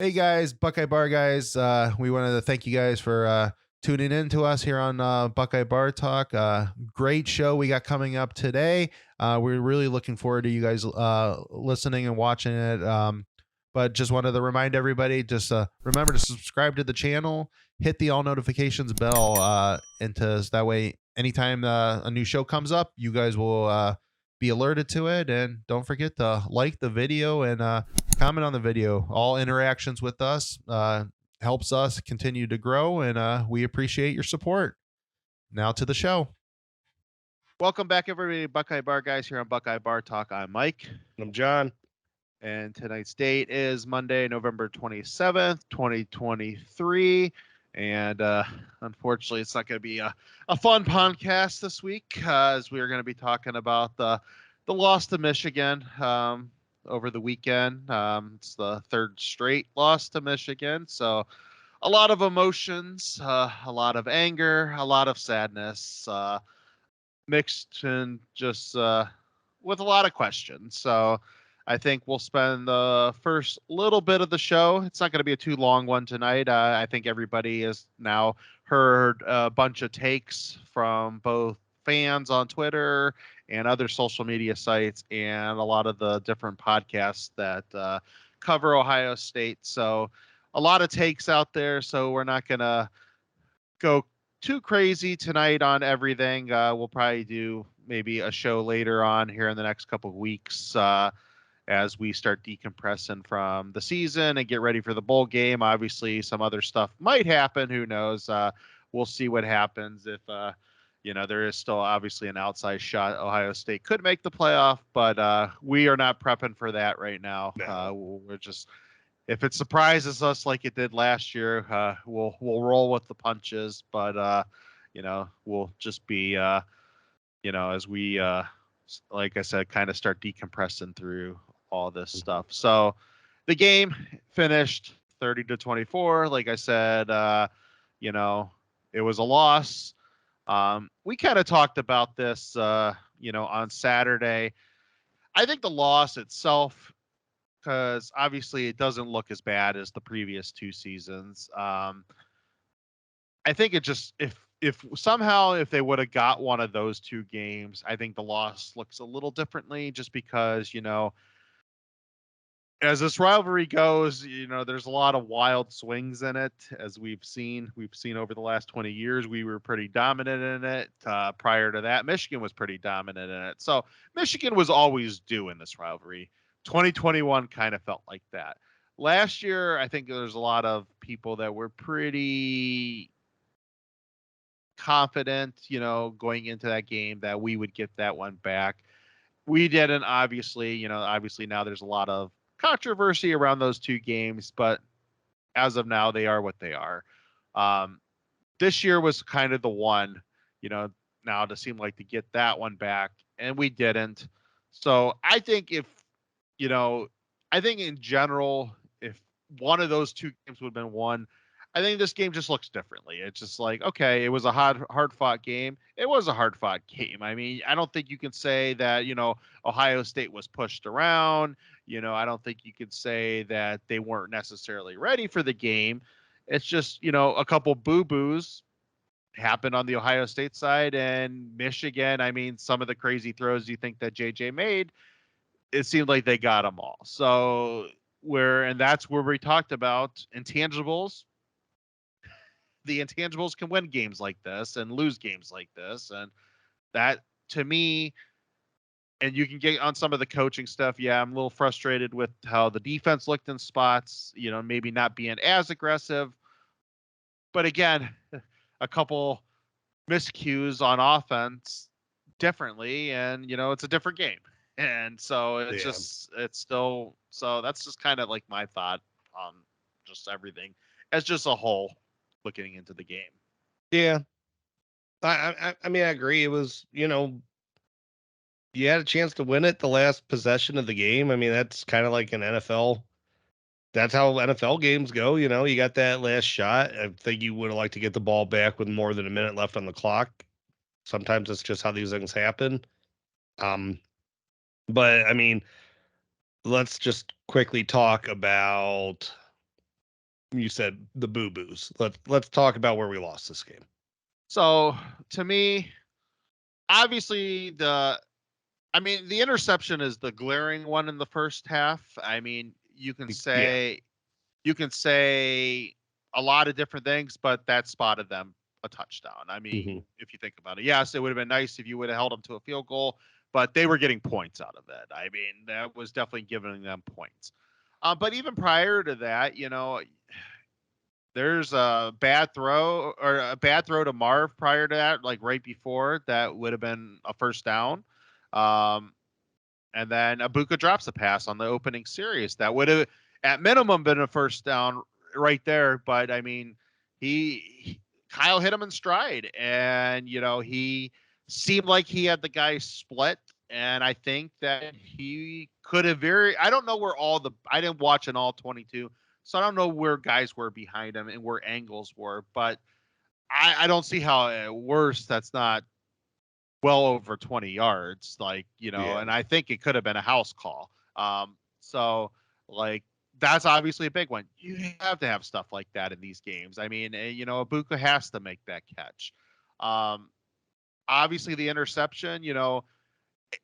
Hey guys, Buckeye Bar Guys. We wanted to thank you guys for tuning in to us here on Buckeye Bar Talk. Great show we got coming up today. We're really looking forward to you guys listening and watching it. But just wanted to remind everybody, just remember to subscribe to the channel, hit the all notifications bell, and that way, anytime a new show comes up, you guys will be alerted to it. And don't forget to like the video and comment on the video. All interactions with us helps us continue to grow, and we appreciate your support. Now to the show. Welcome back, everybody, to Buckeye Bar Guys here on Buckeye Bar Talk. I'm Mike. I'm John. And tonight's date is Monday, November 27th, 2023. And unfortunately, it's not going to be a fun podcast this week, as we're going to be talking about the loss to Michigan over the weekend. It's the third straight loss to Michigan. So a lot of emotions, a lot of anger, a lot of sadness, mixed and just with a lot of questions. So I think we'll spend the first little bit of the show. It's not going to be a too long one tonight. I think everybody has now heard a bunch of takes from both fans on Twitter and other social media sites and a lot of the different podcasts that cover Ohio State. So a lot of takes out there. So we're not going to go too crazy tonight on everything. We'll probably do maybe a show later on here in the next couple of weeks as we start decompressing from the season and get ready for the bowl game. Obviously, some other stuff might happen. Who knows? We'll see what happens if, there is still obviously an outside shot. Ohio State could make the playoff, but we are not prepping for that right now. No. We're just, if it surprises us like it did last year, we'll roll with the punches. But we'll just be, as we, like I said, kind of start decompressing through all this stuff. So the game finished 30-24. Like I said, it was a loss. We kind of talked about this, on Saturday. I think the loss itself, because obviously it doesn't look as bad as the previous two seasons. I think it just, if somehow if they would have got one of those two games, I think the loss looks a little differently, just because, as this rivalry goes, there's a lot of wild swings in it, as we've seen over the last 20 years. We were pretty dominant in it. Prior to that, Michigan was pretty dominant in it. So Michigan was always due in this rivalry. 2021 kind of felt like that. Last year, I think there's a lot of people that were pretty confident, going into that game that we would get that one back. We didn't, obviously. Obviously now there's a lot of controversy around those two games, but as of now, they are what they are. This year was kind of the one, now to seem like to get that one back, and we didn't. So I think I think in general, if one of those two games would have been won, I think this game just looks differently. It's just like, okay, it was a hard fought game. It was a hard fought game. I mean, I don't think you can say that, Ohio State was pushed around. I don't think you could say that they weren't necessarily ready for the game. It's just, a couple boo-boos happened on the Ohio State side, and Michigan. I mean, some of the crazy throws you think that JJ made, it seemed like they got them all. So and that's where we talked about intangibles. The intangibles can win games like this and lose games like this. And that, to me, and you can get on some of the coaching stuff. Yeah, I'm a little frustrated with how the defense looked in spots, maybe not being as aggressive. But again, a couple miscues on offense differently, and, it's a different game. And so it's still, so that's just kind of like my thought on just everything as just a whole looking into the game. Yeah. I mean, I agree. It was, you had a chance to win it the last possession of the game. I mean, that's kind of like an NFL. That's how NFL games go. You got that last shot. I think you would have liked to get the ball back with more than a minute left on the clock. Sometimes it's just how these things happen. But I mean, let's just quickly talk about You said the boo-boos. Let's talk about where we lost this game. So to me, obviously the interception is the glaring one in the first half. I mean, you can say a lot of different things, but that spotted them a touchdown. I mean, if you think about it, yes, it would have been nice if you would have held them to a field goal, but they were getting points out of it. I mean, that was definitely giving them points. But even prior to that, there's a bad throw to Marv prior to that, like right before that would have been a first down. And then Abuka drops a pass on the opening series. That would have, at minimum, been a first down right there. But I mean, Kyle hit him in stride, and he seemed like he had the guy split. And I think that he could have I don't know where I didn't watch in all 22, so I don't know where guys were behind him and where angles were. But I don't see how worse that's not well over 20 yards, and I think it could have been a house call. So like that's obviously a big one. You have to have stuff like that in these games. I mean, Abuka has to make that catch. Obviously the interception,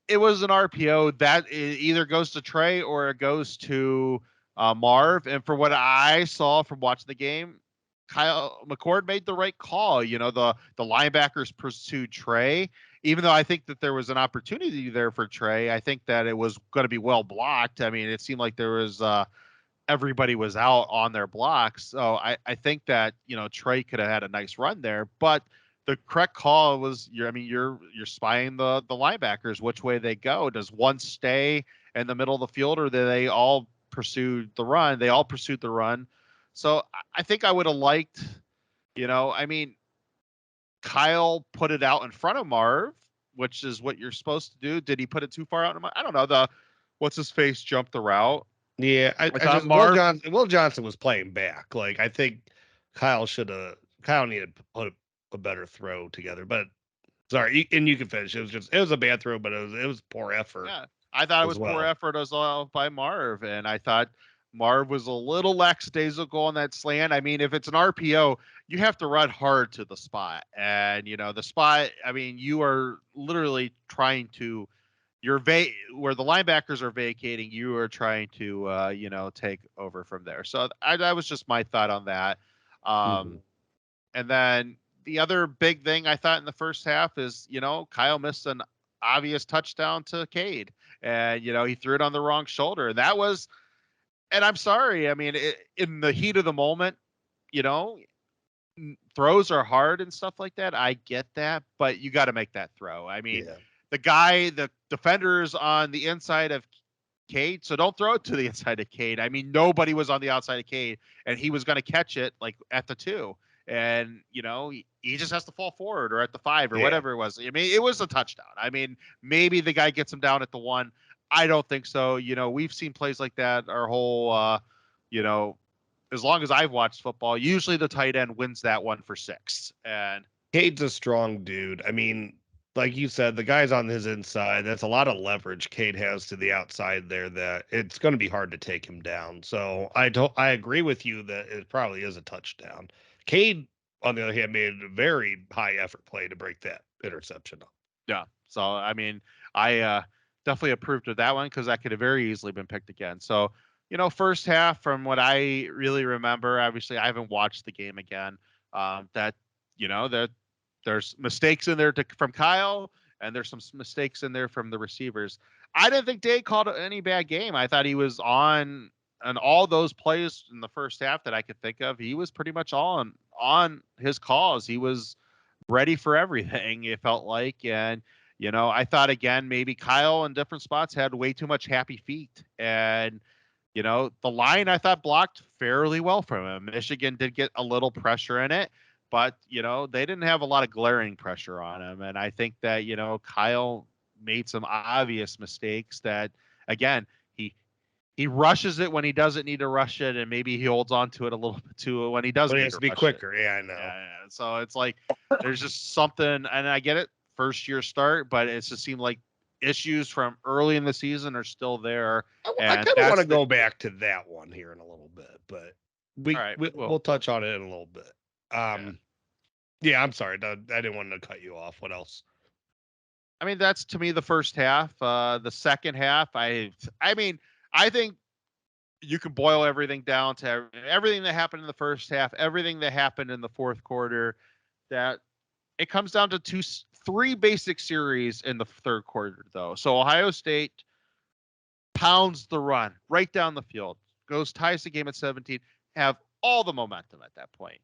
it was an RPO that either goes to Trey or it goes to Marv. And for what I saw from watching the game, Kyle McCord made the right call. The linebackers pursued Trey, even though I think that there was an opportunity there for Trey. I think that it was going to be well blocked. I mean, it seemed like there was everybody was out on their blocks. So I think that Trey could have had a nice run there, but the correct call was you're spying the linebackers which way they go. Does one stay in the middle of the field, or do they all pursue the run? They all pursued the run. So I think I would have liked, Kyle put it out in front of Marv, which is what you're supposed to do. Did he put it too far out? I don't know. What's his face jumped the route. Yeah, I thought just Will Johnson was playing back. Like I think Kyle needed to put a better throw together. But sorry, and you can finish. It was a bad throw, but it was poor effort. Yeah, I thought it was poor effort as well by Marv, and I thought Marv was a little lackadaisical on that slant. I mean, if it's an RPO, you have to run hard to the spot, and the spot. I mean, you are literally trying to. Where the linebackers are vacating, you are trying to take over from there. So that was just my thought on that. And then the other big thing I thought in the first half is Kyle missed an obvious touchdown to Cade, and he threw it on the wrong shoulder. That was, and I'm sorry. I mean, in the heat of the moment, you know, throws are hard and stuff like that. I get that, but you got to make that throw. I mean, the defender's on the inside of Cade, so don't throw it to the inside of Cade. I mean, nobody was on the outside of Cade, and he was going to catch it like at the 2. And he just has to fall forward or at the 5 or whatever it was. I mean, it was a touchdown. I mean, maybe the guy gets him down at the 1. I don't think so. We've seen plays like that our whole as long as I've watched football. Usually the tight end wins that one for 6. And Cade's a strong dude. I mean, like you said, the guy's on his inside. That's a lot of leverage Cade has to the outside there that it's going to be hard to take him down. So I agree with you that it probably is a touchdown. Cade, on the other hand, made a very high effort play to break that interception up. Yeah. So, I mean, I definitely approved of that one because that could have very easily been picked again. So, first half, from what I really remember, obviously I haven't watched the game again, that there's mistakes in there from Kyle, and there's some mistakes in there from the receivers. I didn't think Day called any bad game. I thought he was on all those plays in the first half that I could think of. He was pretty much all on his calls. He was ready for everything, it felt like. And, I thought, again, maybe Kyle in different spots had way too much happy feet. And, the line I thought blocked fairly well from him. Michigan did get a little pressure in it, but, they didn't have a lot of glaring pressure on him. And I think that, Kyle made some obvious mistakes that, again, he rushes it when he doesn't need to rush it, and maybe he holds on to it a little bit too when he doesn't. But he need has to be rush quicker. It. Yeah, I know. Yeah. So it's like there's just something, and I get it, first year start, but it just seemed like issues from early in the season are still there. I kind of want to go back to that one here in a little bit, but All right, We'll touch on it in a little bit. yeah. Yeah, I'm sorry. I didn't want to cut you off. What else? I mean, that's to me the first half. The second half, I mean, I think you can boil everything down to everything that happened in the first half, everything that happened in the fourth quarter. That it comes down to three basic series in the third quarter, though. So Ohio State pounds the run right down the field, ties the game at 17, have all the momentum at that point.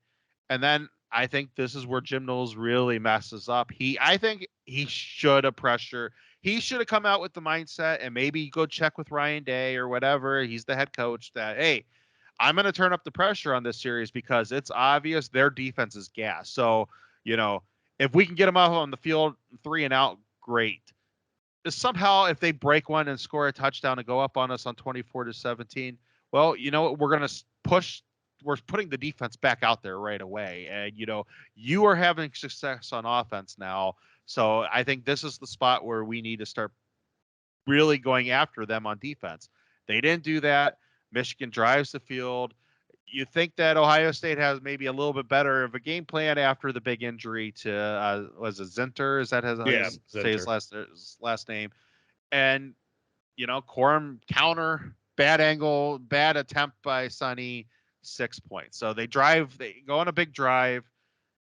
And then I think this is where Jim Knowles really messes up. I think he should have pressure. He should have come out with the mindset and maybe go check with Ryan Day or whatever. He's the head coach that, hey, I'm going to turn up the pressure on this series because it's obvious their defense is gas. So, if we can get them out on the field 3-and-out, great. Somehow, if they break one and score a touchdown and go up on us on 24-17, well, we're going to push. We're putting the defense back out there right away. And, you are having success on offense now. So I think this is the spot where we need to start really going after them on defense. They didn't do that. Michigan drives the field. You think that Ohio State has maybe a little bit better of a game plan after the big injury to was it Zinter? Is that how you say his last name? And Corum counter, bad angle, bad attempt by Sonny, 6 points. So they go on a big drive,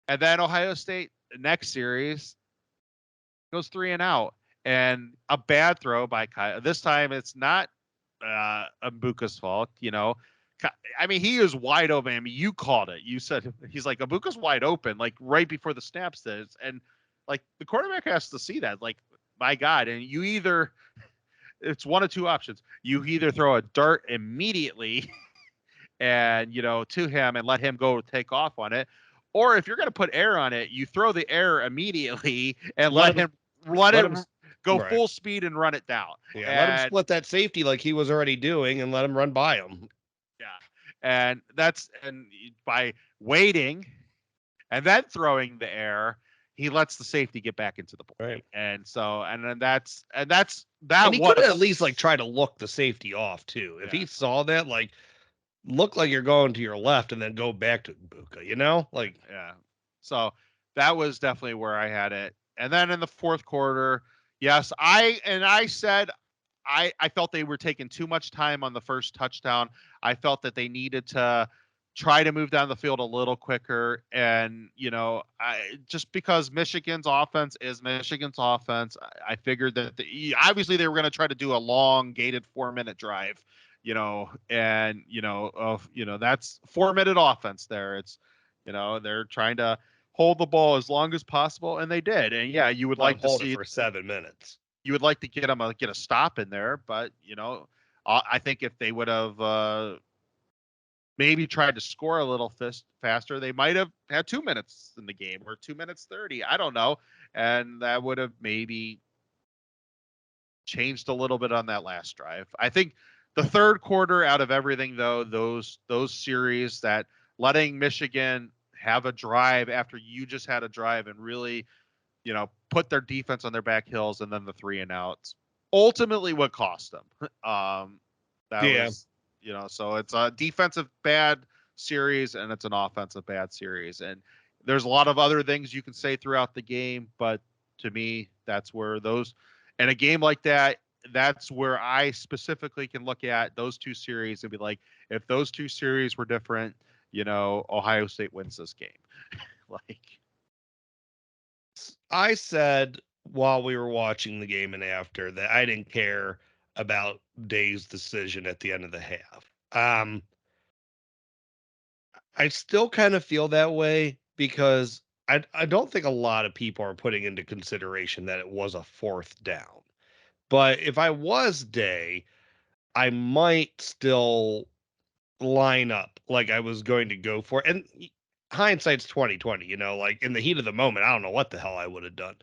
and then Ohio State next series goes 3-and-out, and a bad throw by Kyle. This time it's not Mbuka's fault. I mean, he is wide open. I mean, you called it. You said he's like Mbuka's wide open, like right before the snap says, and like the quarterback has to see that. Like, my God, and it's one of two options. You either throw a dart immediately and to him and let him go take off on it, or if you're going to put air on it, you throw the air immediately and let it go right. full speed and run it down. Yeah, let him split that safety like he was already doing and let him run by him. Yeah. And by waiting and then throwing the air, he lets the safety get back into the play. Right. And then he could at least like try to look the safety off too. If he saw that, like, look like you're going to your left and then go back to Mbuka, like, yeah. So that was definitely where I had it. And then in the fourth quarter, yes, I said I felt they were taking too much time on the first touchdown. I felt that they needed to try to move down the field a little quicker. And, just because Michigan's offense is Michigan's offense, I figured that obviously they were going to try to do a long gated 4-minute drive, and, that's 4-minute offense there. It's, they're trying to hold the ball as long as possible. And they did. And yeah, you would like to see it for 7 minutes. You would like to get a stop in there, but I think if they would have maybe tried to score a little faster, they might have had 2 minutes in the game or 2 minutes 30. I don't know, and that would have maybe changed a little bit on that last drive. I think the third quarter, out of everything though, those series, that letting Michigan have a drive after you just had a drive and really put their defense on their back heels, and then the 3-and-outs ultimately what cost them. Was, so it's a defensive bad series and it's an offensive bad series. And there's a lot of other things you can say throughout the game, but to me, that's where in a game like that, that's where I specifically can look at those two series and be like, if those two series were different, Ohio State wins this game. Like, I said while we were watching the game and after that I didn't care about Day's decision at the end of the half. I still kind of feel that way because I don't think a lot of people are putting into consideration that it was a 4th down. But if I was Day, I might still line up like I was going to go for it. And hindsight's 2020, like in the heat of the moment, I don't know what the hell I would have done.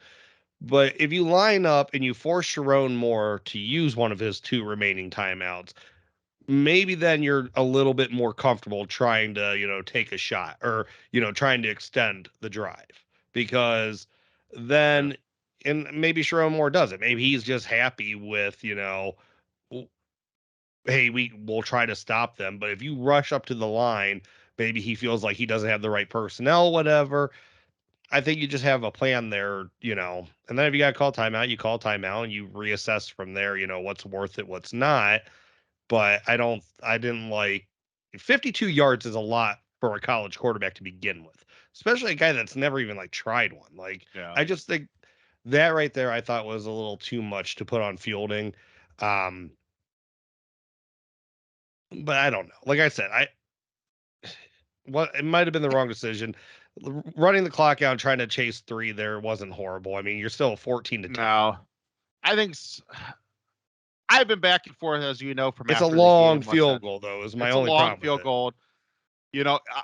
But if you line up and you force Sharon Moore to use one of his 2 remaining timeouts, maybe then you're a little bit more comfortable trying to, take a shot or, trying to extend the drive, because then, and maybe Sharon Moore does it. Maybe he's just happy with, hey, we will try to stop them. But if you rush up to the line, maybe he feels like he doesn't have the right personnel, whatever. I think you just have a plan there, and then if you got to call timeout, you call timeout and you reassess from there, what's worth it, what's not. But I didn't like 52 yards is a lot for a college quarterback to begin with, especially a guy that's never even like tried one. Like, Yeah. I just think that right there, I thought was a little too much to put on fielding. Um, but I don't know. Like I said, it might have been the wrong decision. Running the clock out and trying to chase three there wasn't horrible. I mean, you're still 14-10. No, I think I've been back and forth, as you know, from It's a after the long game. What's field that? goal, though, is my It's a only long problem with field it. goal.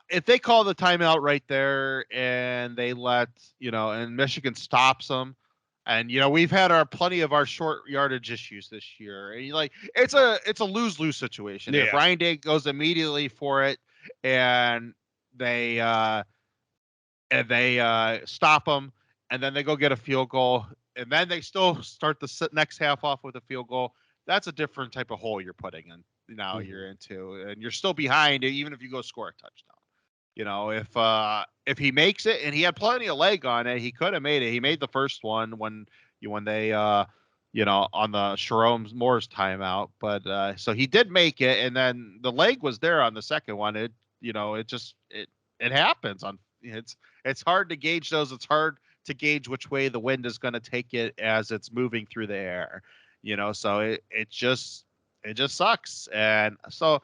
If they call the timeout right there and they let, and Michigan stops them, and we've had our plenty of our short yardage issues this year. And it's a lose-lose situation. If Yeah. Ryan Day goes immediately for it and they stop them, and then they go get a field goal, and then they still start the next half off with a field goal. That's a different type of hole you're putting in. Now Mhm. you're into, and you're still behind, even if you go score a touchdown. If he makes it, and he had plenty of leg on it, he could have made it. He made the first one when they on the Sharon Moore's timeout, but so he did make it, and then the leg was there on the second one. It happens on it's hard to gauge those. It's hard to gauge which way the wind is going to take it as it's moving through the air. So it just sucks. And so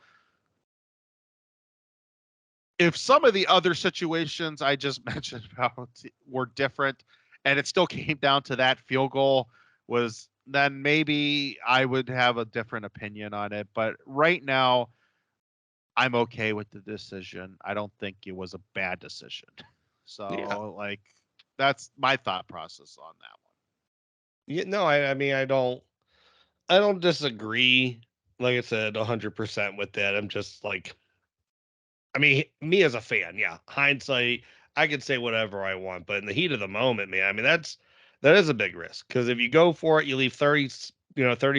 if some of the other situations I just mentioned about were different and it still came down to that field goal, then maybe I would have a different opinion on it. But right now, I'm okay with the decision. I don't think it was a bad decision. Yeah. So, that's my thought process on that one. Yeah, no, I mean, I don't disagree, like I said, 100% with that. I'm just like, I mean, me as a fan, yeah, hindsight, I can say whatever I want, but in the heat of the moment, man, I mean, that is a big risk because if you go for it, you leave 30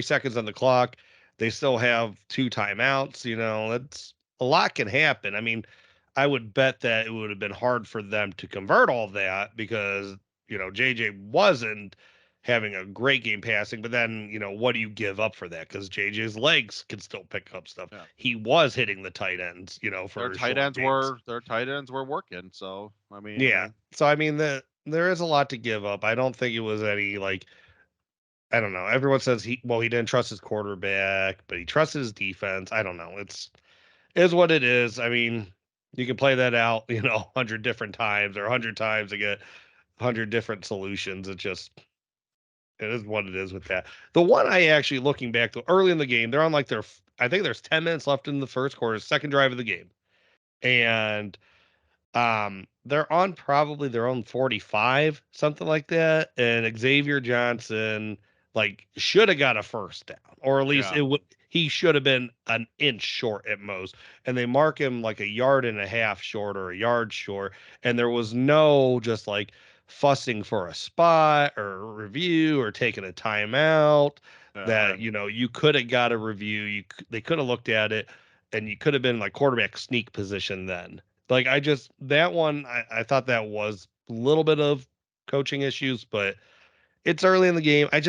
seconds on the clock. They still have two timeouts. That's a lot can happen. I mean, I would bet that it would have been hard for them to convert all that because JJ wasn't having a great game passing, but then what do you give up for that? Because JJ's legs can still pick up stuff. Yeah. He was hitting the tight ends, Their for tight short ends games. were their tight ends were working. So, I mean, Yeah. So I mean there is a lot to give up. I don't think it was any like I don't know. Everyone says he didn't trust his quarterback, but he trusted his defense. I don't know. It's is what it is. I mean, you can play that out, 100 different times or 100 times to get 100 different solutions. It is what it is with that. The one I actually looking back to early in the game, they're on like I think there's 10 minutes left in the first quarter, second drive of the game. And they're on probably their own 45, something like that. And Xavier Johnson like should have got a first down, or at least yeah. he should have been an inch short at most. And they mark him like a yard and a half short or a yard short. And there was no just like fussing for a spot or a review or taking a timeout that, Right. you could have got a review. They could have looked at it and you could have been like quarterback sneak position then. Like that one, I thought that was a little bit of coaching issues, but it's early in the game. I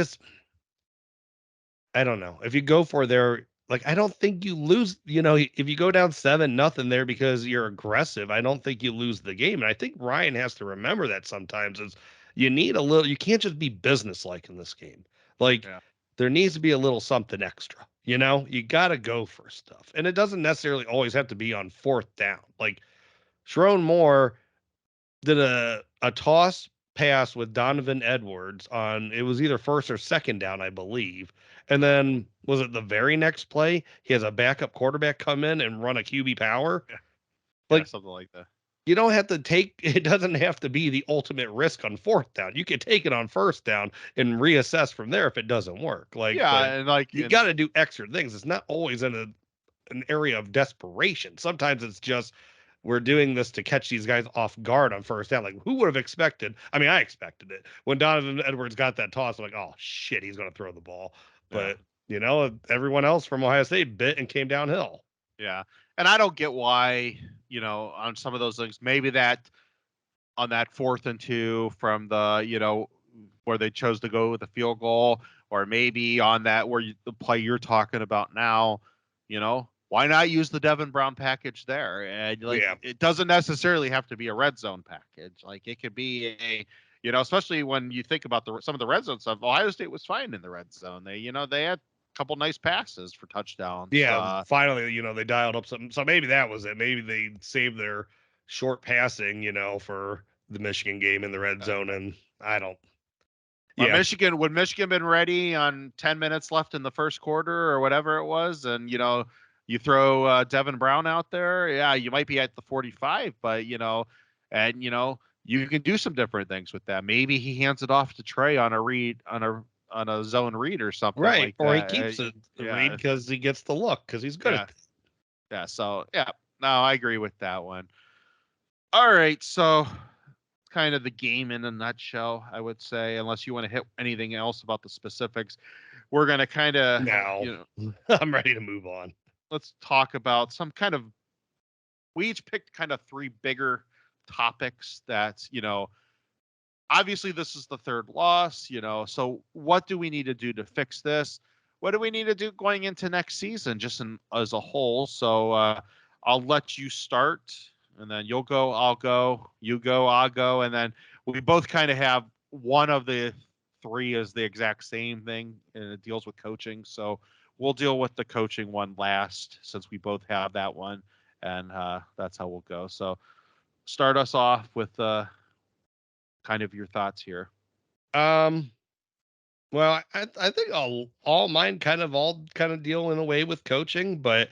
don't know. If you go for there, like I don't think you lose, if you go down 7-0 there because you're aggressive, I don't think you lose the game. And I think Ryan has to remember that sometimes is you need a little, you can't just be businesslike in this game. Like Yeah. there needs to be a little something extra. You got to go for stuff. And it doesn't necessarily always have to be on fourth down. Like Sharon Moore did a toss pass with Donovan Edwards on it was either first or second down, I believe. And then was it the very next play? He has a backup quarterback come in and run a QB power. Yeah. Yeah. Like Something like that. you don't have to take it doesn't have to be the ultimate risk on fourth down. You can take it on first down and reassess from there if it doesn't work. Like, Yeah. but And you got to do extra things. It's not always in an area of desperation. Sometimes it's just we're doing this to catch these guys off guard on first down. Like who would have expected? I mean, I expected it when Donovan Edwards got that toss. I'm like, oh shit, he's going to throw the ball. yeah. But You know, everyone else from Ohio State bit and came downhill. Yeah. And I don't get why, on some of those things, maybe that on that 4th and 2 from the, where they chose to go with the field goal, or maybe on that the play you're talking about now, why not use the Devin Brown package there? And Yeah. it doesn't necessarily have to be a red zone package. Like it could be especially when you think about some of the red zone stuff. Ohio State was fine in the red zone. They had a couple nice passes for touchdowns. Yeah. Finally, they dialed up something. So maybe that was it. Maybe they saved their short passing, for the Michigan game in the red zone. And I don't. Yeah. Would Michigan been ready on 10 minutes left in the first quarter or whatever it was, and you throw Devin Brown out there, yeah, you might be at the 45, but and you can do some different things with that. Maybe he hands it off to Trey on a read on a zone read or something Right. like Or he that. keeps it read Yeah, because he gets the look because he's good yeah, at it. yeah. So yeah, no, I agree with that one. All right, so kind of the game in a nutshell, I would say, unless you want to hit anything else about the specifics. We're going to kind of, Now I'm ready to move on. let's talk about some kind of, we each picked kind of 3 bigger topics that, obviously this is the 3rd loss, so what do we need to do to fix this? What do we need to do going into next season, just as a whole? So I'll let you start, and then you'll go, I'll go, you go, I'll go, and then we both kind of have one of the 3 is the exact same thing, and it deals with coaching. So we'll deal with the coaching one last, since we both have that one, and that's how we'll go. So start us off with kind of your thoughts here. Um, well, I think all mine all kind of deal in a way with coaching, but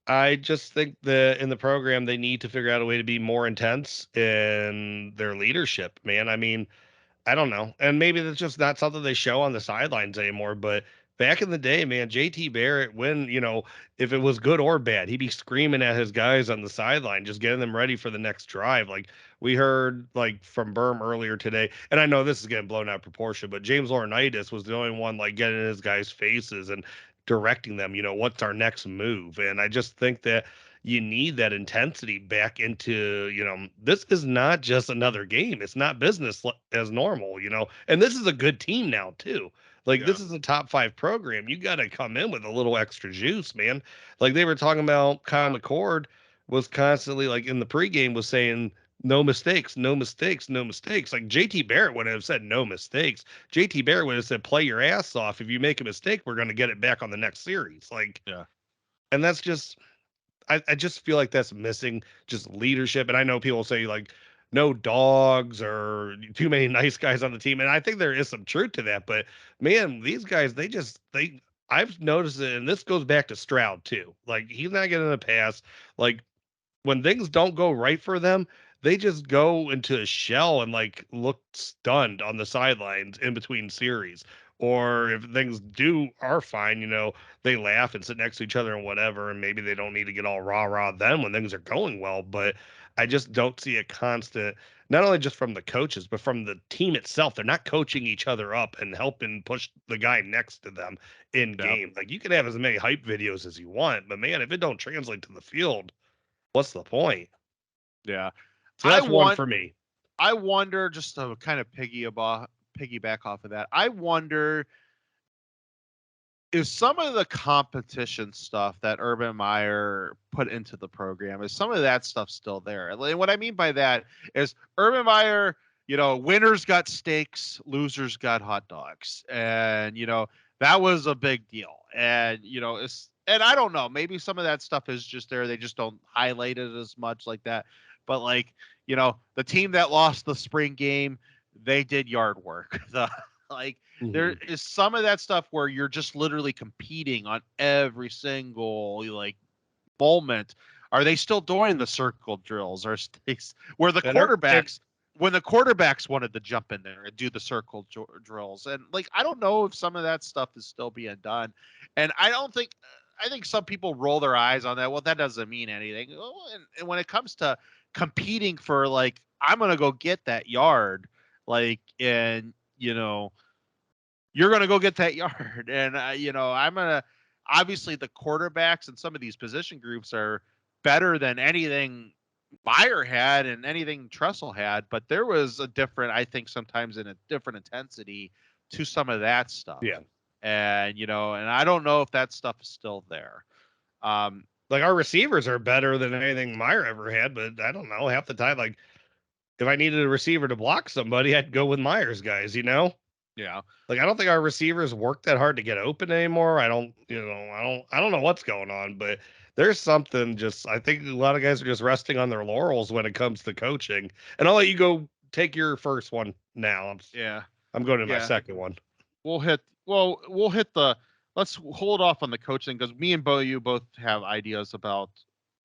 I just think that in the program they need to figure out a way to be more intense in their leadership, man. I mean, I don't know. And maybe that's just not something they show on the sidelines anymore. But back in the day, man, JT Barrett, if it was good or bad, he'd be screaming at his guys on the sideline, just getting them ready for the next drive. Like we heard from Berm earlier today, and I know this is getting blown out of proportion, but James Laurinaitis was the only one getting in his guys' faces and directing them, what's our next move. And I just think that you need that intensity back into, this is not just another game. It's not business as normal, and this is a good team now too. Yeah. This is a top 5 program. You got to come in with a little extra juice, man. Like they were talking about Kyle McCord was constantly in the pregame was saying, no mistakes, no mistakes, no mistakes. Like JT Barrett would have said no mistakes. JT Barrett would have said, play your ass off. If you make a mistake, we're going to get it back on the next series. Yeah. And that's just, I just feel like that's missing just leadership. And I know people say no dogs or too many nice guys on the team. And I think there is some truth to that. But man, these guys, I've noticed it. And this goes back to Stroud too. He's not getting a pass. Like when things don't go right for them, they just go into a shell and look stunned on the sidelines in between series. Or if things are fine, they laugh and sit next to each other and whatever, and maybe they don't need to get all rah rah then when things are going well. But I just don't see a constant, not only just from the coaches, but from the team itself. They're not coaching each other up and helping push the guy next to them in Yeah. game. You can have as many hype videos as you want, but man, if it don't translate to the field, what's the point? Yeah. So that's one for me. I wonder, just to kind of piggyback off of that. I wonder if some of the competition stuff that Urban Meyer put into the program, is some of that stuff still there. And what I mean by that is Urban Meyer, winners got steaks, losers got hot dogs. And, that was a big deal. And, and I don't know, maybe some of that stuff is just there. They just don't highlight it as much like that. But the team that lost the spring game, they did yard work. There is some of that stuff where you're just literally competing on every single moment. Are they still doing the circle drills? Or where the quarterbacks, when the quarterbacks wanted to jump in there and do the circle drills, and I don't know if some of that stuff is still being done. And I think some people roll their eyes on that. Well, that doesn't mean anything. And when it comes to competing for I'm gonna go get that yard, and you're going to go get that yard. And, I'm going to, obviously the quarterbacks and some of these position groups are better than anything Meyer had and anything Tressel had, but there was a different, I think sometimes in a different intensity to some of that stuff. Yeah. And, and I don't know if that stuff is still there. Like our receivers are better than anything Meyer ever had, but I don't know, half the time, like if I needed a receiver to block somebody, I'd go with Meyer's guys, Yeah. Like I don't think our receivers work that hard to get open anymore. I don't know what's going on, but there's something just I think a lot of guys are just resting on their laurels when it comes to coaching. And I'll let you go take your first one now. I'm going to my second one. We'll hit the let's hold off on the coaching because me and you both have ideas about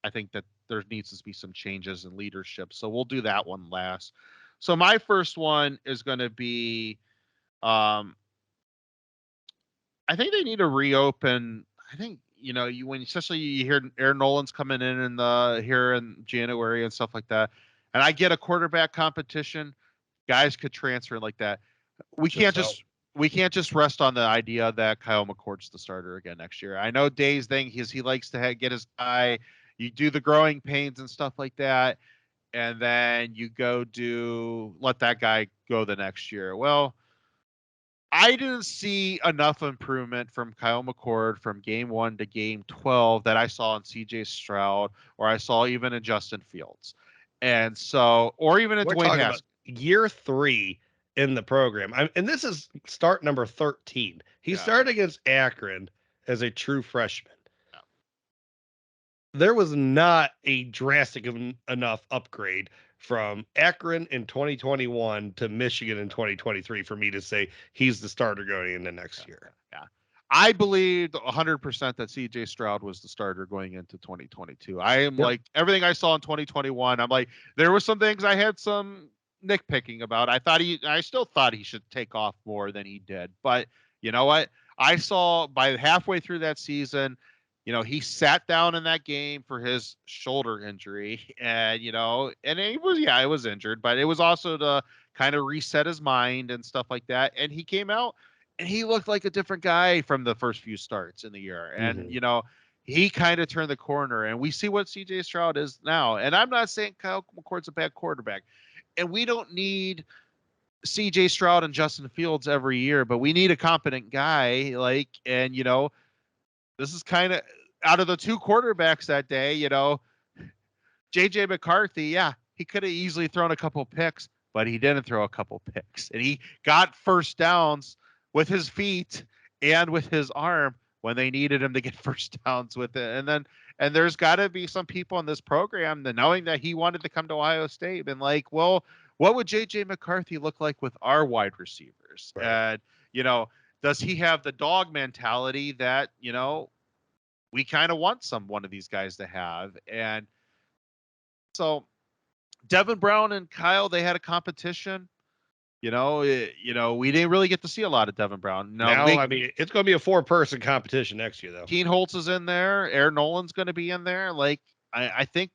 I think that there needs to be some changes in leadership. So we'll do that one last. So my first one is going to be I think they need to reopen. I think when especially you hear Aaron Nolan's coming in here in January and stuff like that, and I get a quarterback competition, guys could transfer like that. We can't just rest on the idea that Kyle McCord's the starter again next year. I know Day's thing he likes to get his guy. You do the growing pains and stuff like that, and then you let that guy go the next year. Well, I didn't see enough improvement from Kyle McCord from game 1 to game 12 that I saw in CJ Stroud or I saw even in Justin Fields. And so, or even in We're Dwayne talking Haskins. about year 3 in the program. And this is start number 13. He started against Akron as a true freshman. Yeah. There was not a drastic enough upgrade from Akron in 2021 to Michigan in 2023 for me to say he's the starter going into next year. Yeah. I believed 100% that CJ Stroud was the starter going into 2022. I am like everything I saw in 2021. I'm like, there were some things I had some nitpicking about. I still thought he should take off more than he did. But you know what? I saw by halfway through that season, he sat down in that game for his shoulder injury and, and it was injured, but it was also to kind of reset his mind and stuff like that. And he came out and he looked like a different guy from the first few starts in the year. And, he kind of turned the corner and we see what CJ Stroud is now. And I'm not saying Kyle McCord's a bad quarterback and we don't need CJ Stroud and Justin Fields every year, but we need a competent guy this is kind of out of the two quarterbacks that day, JJ McCarthy, he could have easily thrown a couple picks, but he didn't throw a couple picks. And he got first downs with his feet and with his arm when they needed him to get first downs with it. And there's got to be some people in this program that knowing that he wanted to come to Ohio State and like, well, what would JJ McCarthy look like with our wide receivers? Right. And, does he have the dog mentality that, we kind of want one of these guys to have? And so Devin Brown and Kyle, they had a competition. We didn't really get to see a lot of Devin Brown. Now, I mean, it's going to be a 4-person competition next year, though. Keen Holtz is in there. Aaron Nolan's going to be in there. Like, I think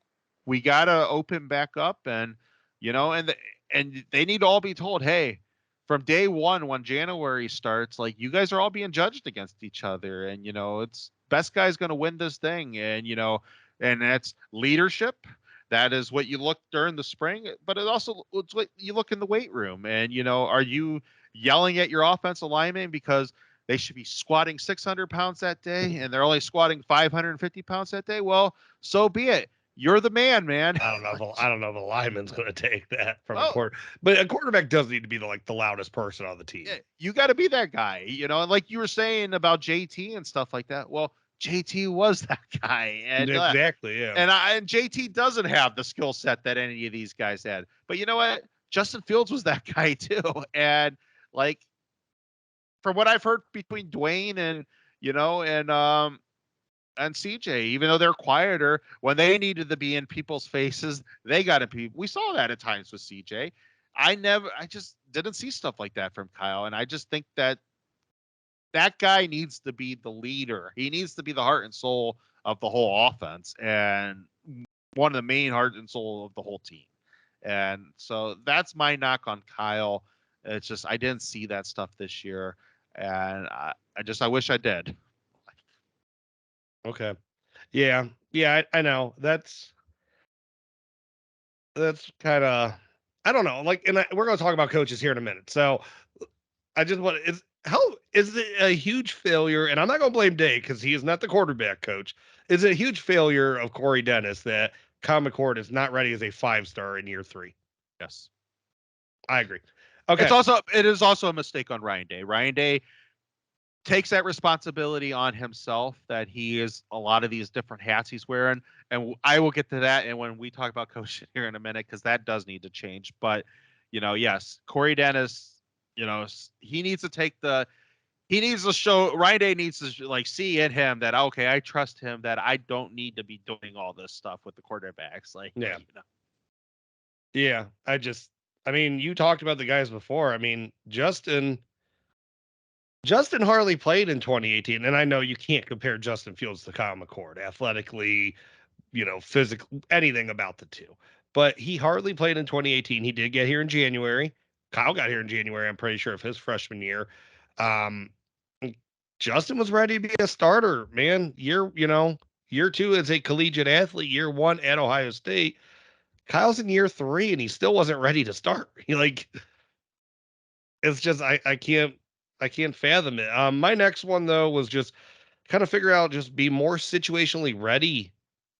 we got to open back up and, and they need to all be told, hey, from day one, when January starts, like you guys are all being judged against each other. And, it's best guy's going to win this thing. And, and that's leadership. That is what you look during the spring, but it's what you look in the weight room. And, are you yelling at your offensive linemen because they should be squatting 600 pounds that day and they're only squatting 550 pounds that day? Well, so be it. You're the man. I don't know if a lineman's going to take that from a quarter, but a quarterback does need to be the loudest person on the team. You got to be that guy, and like you were saying about JT and stuff like that. Well, JT was that guy, and exactly, yeah. And JT doesn't have the skill set that any of these guys had. But you know what? Justin Fields was that guy too, and like from what I've heard between Dwayne and and CJ, even though they're quieter, when they needed to be in people's faces, they got to be. We saw that at times with CJ. I just didn't see stuff like that from Kyle, and I just think that guy needs to be the leader. He needs to be the heart and soul of the whole offense and one of the main heart and soul of the whole team. And so that's my knock on Kyle. It's just I didn't see that stuff this year. and I wish I did. Okay. Yeah. Yeah, I know. That's kind of, I don't know. Like, and we're going to talk about coaches here in a minute. So I just want to, how is it a huge failure? And I'm not going to blame Day because he is not the quarterback coach. Is it a huge failure of Corey Dennis that Kyle McCord is not ready as a 5-star in year 3? Yes. I agree. Okay. It is also a mistake on Ryan Day. Ryan Day takes that responsibility on himself that he is a lot of these different hats he's wearing, and I will get to that and when we talk about coaching here in a minute, because that does need to change. But yes, Corey Dennis, he needs to he needs to show, Ryan Day needs to like see in him that, okay, I trust him, that I don't need to be doing all this stuff with the quarterbacks. Like, Yeah. Yeah. I mean, you talked about the guys before. I mean, Justin Harley played in 2018, and I know you can't compare Justin Fields to Kyle McCord athletically, physical, anything about the two. But he hardly played in 2018. He did get here in January. Kyle got here in January, I'm pretty sure, of his freshman year. Um, Justin was ready to be a starter, man. Year 2 as a collegiate athlete, year 1 at Ohio State. Kyle's in year 3 and he still wasn't ready to start. It's just I can't fathom it. My next one though was just kind of figure out, just be more situationally ready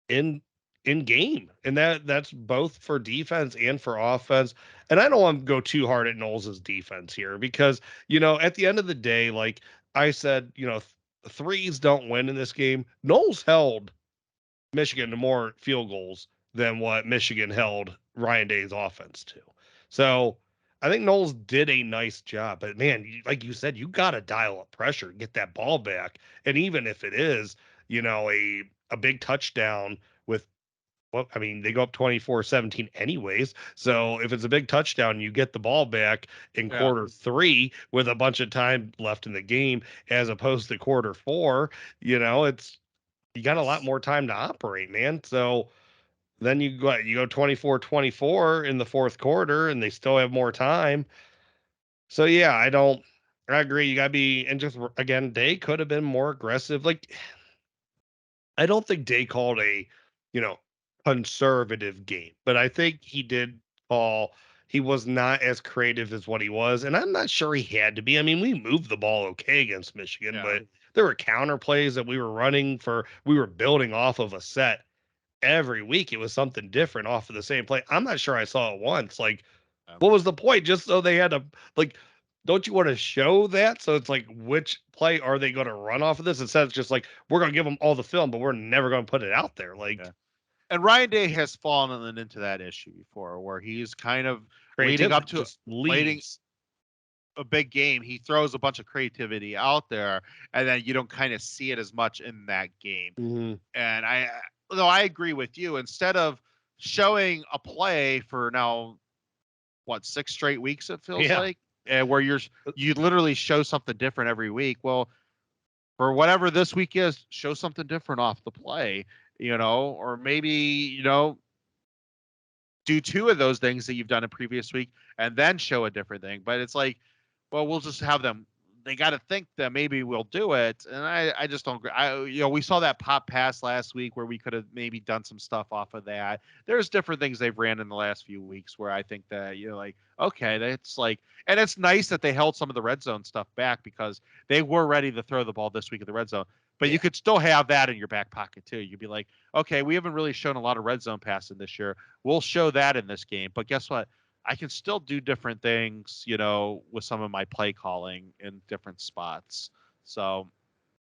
in game, and that's both for defense and for offense. And I don't want to go too hard at Knowles' defense here because at the end of the day, like I said, threes don't win in this game. Knowles held Michigan to more field goals than what Michigan held Ryan Day's offense to. So I think Knowles did a nice job, but man, like you said, you got to dial up pressure, get that ball back. And even if it is, a big touchdown with, well, I mean, they go up 24-17 anyways. So if it's a big touchdown, you get the ball back in Yeah. quarter 3 with a bunch of time left in the game, as opposed to quarter 4, it's, you got a lot more time to operate, man. So then you go 24-24 in the fourth quarter and they still have more time. So yeah, I agree. You gotta be, and just again, Day could have been more aggressive. Like, I don't think Day called a, you know, conservative game, but I think he was not as creative as what he was. And I'm not sure he had to be. I mean, we moved the ball okay against Michigan, Yeah. but there were counter plays that we were building off of a set every week. It was something different off of the same play. I'm not sure I saw it once. Like, what was the point? Just so they had to, like, don't you want to show that? So it's like, which play are they going to run off of this? Instead, it's just like, we're going to give them all the film, but we're never going to put it out there. Yeah. Like, And Ryan Day has fallen into that issue before, where he's kind of leading up creativity to just leading leaves. a big game. He throws a bunch of creativity out there, and then you don't kind of see it as much in that game. Mm-hmm. And though I agree with you, instead of showing a play for now, what, 6 straight weeks it feels Yeah. like, where you literally show something different every week. Well, for whatever this week is, show something different off the play, or maybe do 2 of those things that you've done in previous week and then show a different thing. But it's like, well, we'll just have them. They got to think that maybe we'll do it, and I just don't. We saw that pop pass last week where we could have maybe done some stuff off of that. There's different things they've ran in the last few weeks where I think that like, okay, that's like, and it's nice that they held some of the red zone stuff back because they were ready to throw the ball this week at the red zone. But you Yeah. could still have that in your back pocket too. You'd be like, okay, we haven't really shown a lot of red zone passing this year. We'll show that in this game. But guess what? I can still do different things, with some of my play calling in different spots. So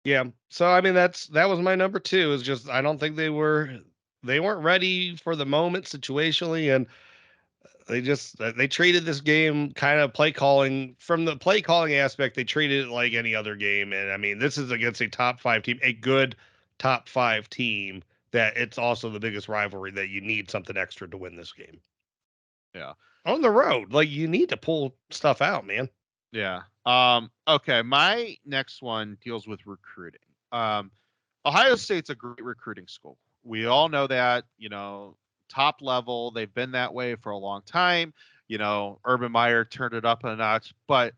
Yeah. So I mean, that was my number 2. Is just, I don't think they weren't ready for the moment situationally, and they treated this game kind of play calling, from the play calling aspect. They treated it like any other game. And I mean, this is against a top 5 team, a good top 5 team, that it's also the biggest rivalry, that you need something extra to win this game yeah. on the road. Like, you need to pull stuff out, man. Yeah. Okay. My next one deals with recruiting. Um, Ohio State's a great recruiting school. We all know that, top level. They've been that way for a long time. Urban Meyer turned it up a notch, but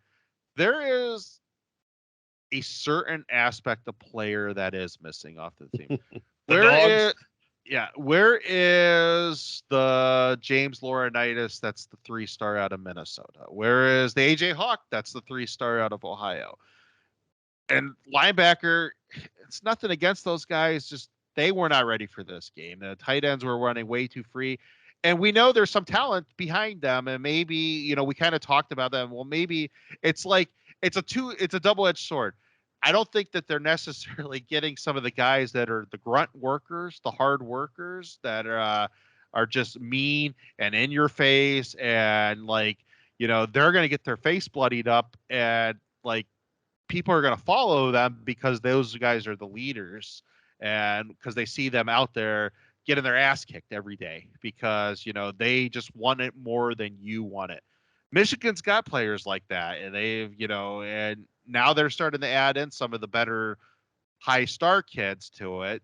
there is a certain aspect of player that is missing off the team. The Where dogs. is where is the James Laurinaitis that's the 3-star out of Minnesota? Where is the AJ Hawk that's the 3-star out of Ohio? And linebacker, it's nothing against those guys, just they were not ready for this game. The tight ends were running way too free. And we know there's some talent behind them, and maybe, we kind of talked about them. Well, maybe it's like it's a double-edged sword. I don't think that they're necessarily getting some of the guys that are the grunt workers, the hard workers that are just mean and in your face, and they're going to get their face bloodied up, and people are going to follow them because those guys are the leaders, and because they see them out there getting their ass kicked every day because they just want it more than you want it. Michigan's got players like that, and and now they're starting to add in some of the better high star kids to it,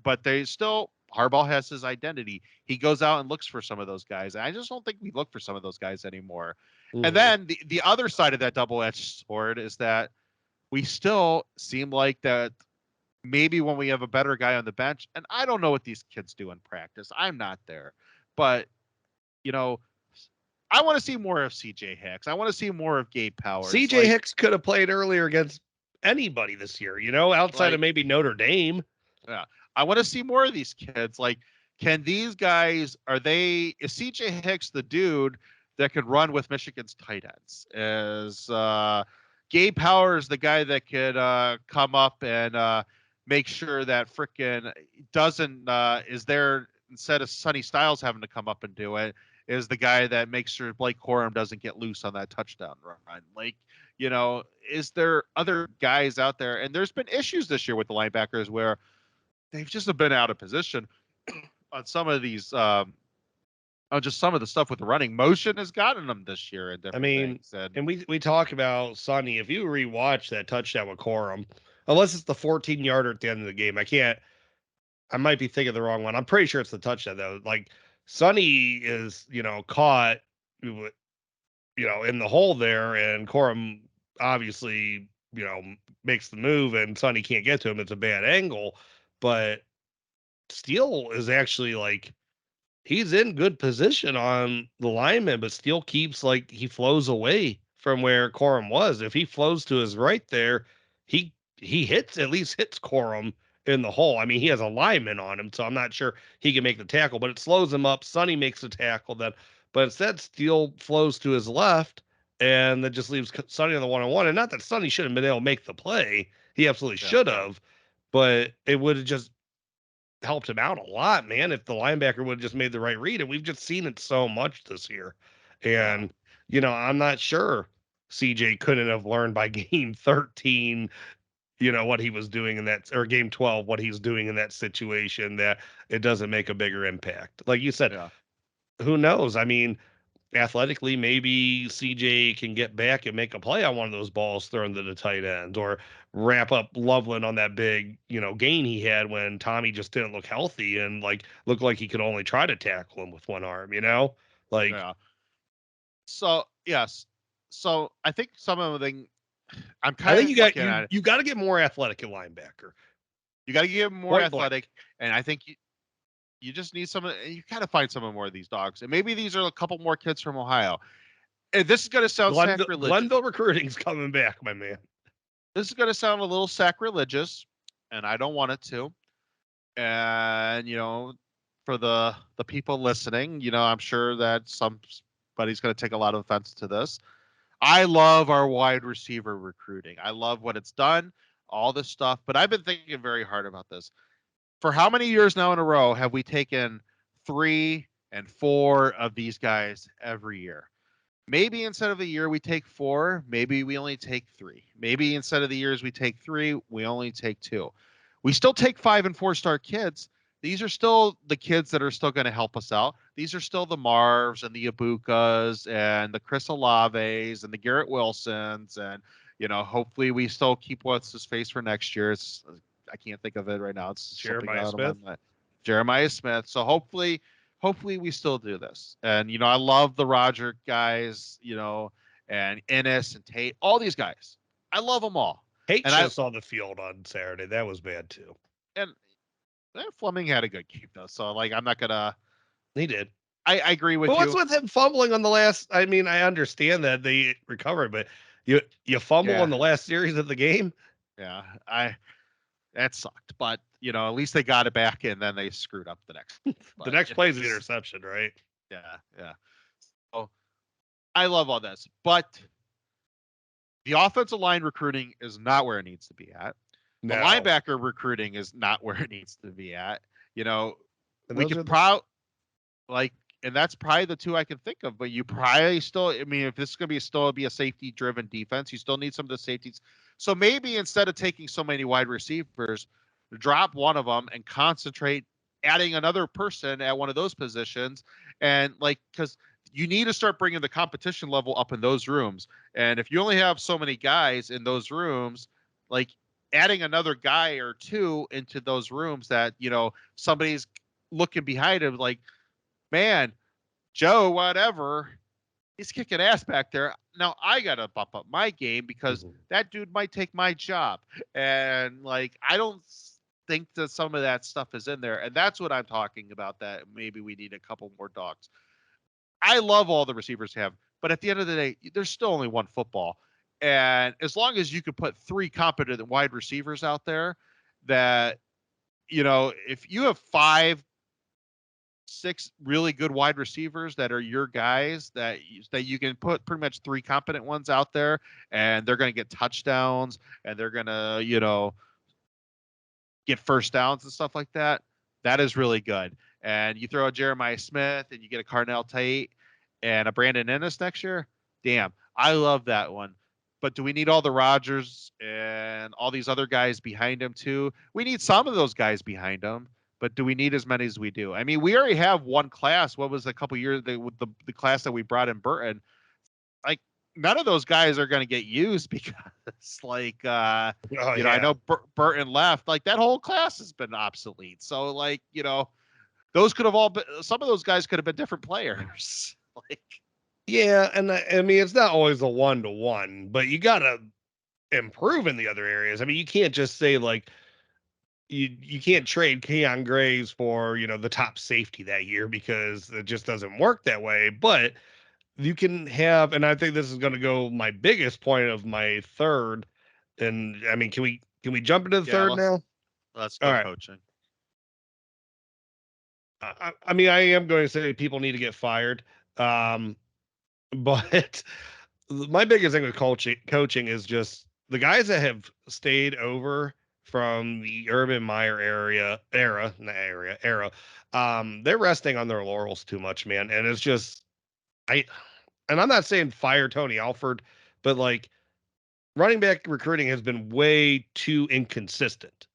but they still, Harbaugh has his identity. He goes out and looks for some of those guys. And I just don't think we look for some of those guys anymore. And then the other side of that double-edged sword is that we still seem like that maybe when we have a better guy on the bench, and I don't know what these kids do in practice. I'm not there. But, I want to see more of CJ Hicks. I want to see more of Gabe Powers. CJ Hicks could have played earlier against anybody this year, outside of maybe Notre Dame. Yeah. I want to see more of these kids. Can these guys, is CJ Hicks the dude that could run with Michigan's tight ends? Is Gabe Powers the guy that could come up and make sure that frickin' doesn't is there, instead of Sonny Styles having to come up and do it, is the guy that makes sure Blake Corum doesn't get loose on that touchdown run? Is there other guys out there? And there's been issues this year with the linebackers where they've just been out of position on some of these on just some of the stuff with the running. Motion has gotten them this year and different things. And we talk about Sonny. If you rewatch that touchdown with Corum, unless it's the 14-yarder at the end of the game, I might be thinking the wrong one. I'm pretty sure it's the touchdown though. Sonny is, caught, in the hole there, and Corum obviously, makes the move, and Sonny can't get to him. It's a bad angle, but Steele is actually he's in good position on the lineman, but Steele keeps he flows away from where Corum was. If he flows to his right there, he at least hits Corum in the hole. I mean, he has a lineman on him, so I'm not sure he can make the tackle, but it slows him up. Sonny makes the tackle then, but instead Steele flows to his left, and that just leaves Sonny on the one-on-one. And not that Sonny shouldn't have been able to make the play. He absolutely should have, but it would have just helped him out a lot, man, if the linebacker would have just made the right read. And we've just seen it so much this year. And, I'm not sure CJ couldn't have learned by game 13, what he was doing in that, or game 12, what he's doing in that situation, that it doesn't make a bigger impact. Like you said, who knows? I mean, athletically, maybe CJ can get back and make a play on one of those balls thrown to the tight end, or wrap up Loveland on that big, gain he had when Tommy just didn't look healthy and looked like he could only try to tackle him with one arm, So yes. So I think some of the I'm I kind think of you got to get more athletic at linebacker. You got to get more athletic, and I think you just need some. You got to find some more of these dogs, and maybe these are a couple more kids from Ohio. And this is going to sound sacrilegious. Glenville recruiting's coming back, my man. This is going to sound a little sacrilegious, and I don't want it to. And for the people listening, I'm sure that somebody's going to take a lot of offense to this. I love our wide receiver recruiting. I love what it's done, all this stuff. But I've been thinking very hard about this. For how many years now in a row have we taken 3 and 4 of these guys every year? Maybe instead of a year we take 4, maybe we only take 3. Maybe instead of the years we take 3, we only take 2. We still take 5 and 4-star kids. These are still the kids that are still going to help us out. These are still the Marvs and the Ibukas and the Chris Olaves and the Garrett Wilsons. And, hopefully we still keep what's his face for next year. I can't think of it right now. It's Jeremiah Smith. Jeremiah Smith. So hopefully we still do this. And, I love the Roger guys, and Ennis and Tate, all these guys. I love them all. And I Just on the field on Saturday. That was bad too. and Fleming had a good game though, so like I'm not gonna. He did. I agree with But what's you. with him fumbling on the last? I mean, I understand that they recovered, but you fumble Yeah, on the last series of the game. yeah. That sucked, but at least they got it back, and then they screwed up the next. The But next play is the interception, right? yeah, yeah. So I love all this, but the offensive line recruiting is not where it needs to be at. The No, linebacker recruiting is not where it needs to be at. and We those could are like, and that's probably the two I can think of. But you probably still, I mean, if this is going to be a safety driven defense, you still need some of the safeties. So maybe instead of taking so many wide receivers, drop one of them and concentrate adding another person at one of those positions, and like because you need to start bringing the competition level up in those rooms. And if you only have so many guys in those rooms, like adding another guy or two into those rooms that somebody's looking behind him, like, man, Joe, whatever, he's kicking ass back there. Now I gotta bump up my game because Mhm. that dude might take my job. And like I don't think that some of that stuff is in there. And that's what I'm talking about. That maybe we need a couple more dogs. I love all the receivers have, but at the end of the day, there's still only one football. And as long as you could put three competent wide receivers out there, that if you have five six really good wide receivers that are your guys that you can put pretty much three competent ones out there, and they're going to get touchdowns, and they're going to get first downs and stuff like that. That is really good. And you throw a Jeremiah Smith and you get a Carnell Tate and a Brandon Ennis next year. Damn, I love that one. But do we need all the Rodgers and all these other guys behind him too? We need some of those guys behind him, but do we need as many as we do? I mean, we already have one class. What was a couple years the class that we brought in Burton? Like none of those guys are going to get used because like Oh I yeah, know Burton left. Like that whole class has been obsolete. So like those could have all been, some of those guys could have been different players. Like yeah, and I mean it's not always a 1-to-1, but you gotta improve in the other areas. I mean, you can't just say like you can't trade Keon Graves for the top safety that year because it just doesn't work that way. But you can have, and I think this is going to go my biggest point of my third. And I mean, can we jump into the yeah, third now? let's All go right. coaching. I mean, I am going to say people need to get fired. Um, but my biggest thing with coaching is just the guys that have stayed over from the Urban Meyer era. They're resting on their laurels too much, man. And it's just I and I'm not saying fire Tony Alford, but like running back recruiting has been way too inconsistent